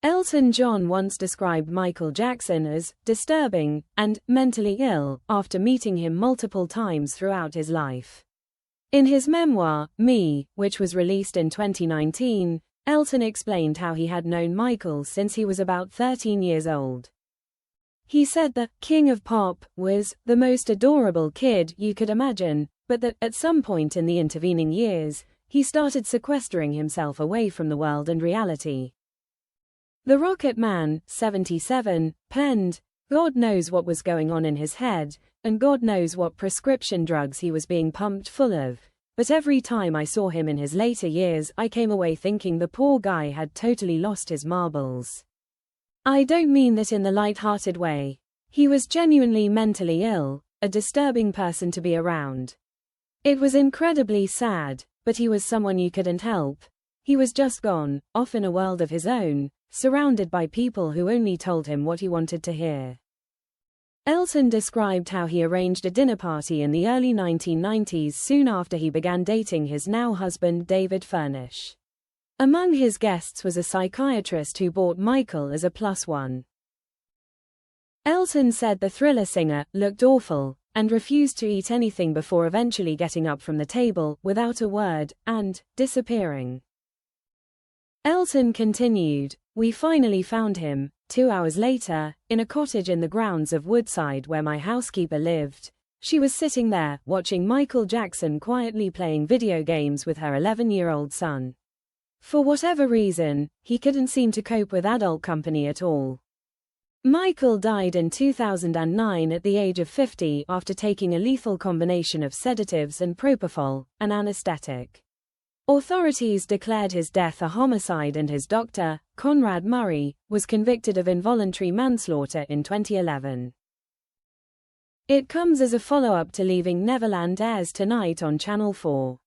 Elton John once described Michael Jackson as disturbing and mentally ill after meeting him multiple times throughout his life. In his memoir, Me, which was released in 2019, Elton explained how he had known Michael since he was about 13 years old. He said the king of pop was the most adorable kid you could imagine, but that at some point in the intervening years, he started sequestering himself away from the world and reality. The Rocket Man, 77, penned, "God knows what was going on in his head, and God knows what prescription drugs he was being pumped full of. But every time I saw him in his later years, I came away thinking the poor guy had totally lost his marbles. I don't mean that in the light-hearted way. He was genuinely mentally ill, a disturbing person to be around. It was incredibly sad, but he was someone you couldn't help. He was just gone, off in a world of his own, surrounded by people who only told him what he wanted to hear." Elton described how he arranged a dinner party in the early 1990s soon after he began dating his now husband David Furnish. Among his guests was a psychiatrist who bought Michael as a +1. Elton said the Thriller singer looked awful and refused to eat anything before eventually getting up from the table without a word and disappearing. Elton continued, "We finally found him, 2 hours later, in a cottage in the grounds of Woodside where my housekeeper lived. She was sitting there, watching Michael Jackson quietly playing video games with her 11-year-old son. For whatever reason, he couldn't seem to cope with adult company at all." Michael died in 2009 at the age of 50 after taking a lethal combination of sedatives and propofol, an anesthetic. Authorities declared his death a homicide and his doctor, Conrad Murray, was convicted of involuntary manslaughter in 2011. It comes as a follow-up to Leaving Neverland airs tonight on Channel 4.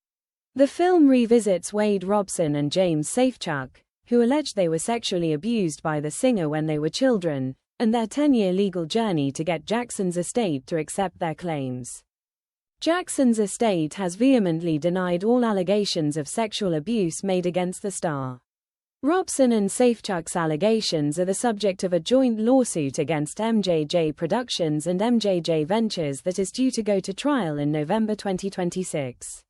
The film revisits Wade Robson and James Safechuck, who alleged they were sexually abused by the singer when they were children, and their 10-year legal journey to get Jackson's estate to accept their claims. Jackson's estate has vehemently denied all allegations of sexual abuse made against the star. Robson and Safechuck's allegations are the subject of a joint lawsuit against MJJ Productions and MJJ Ventures that is due to go to trial in November 2026.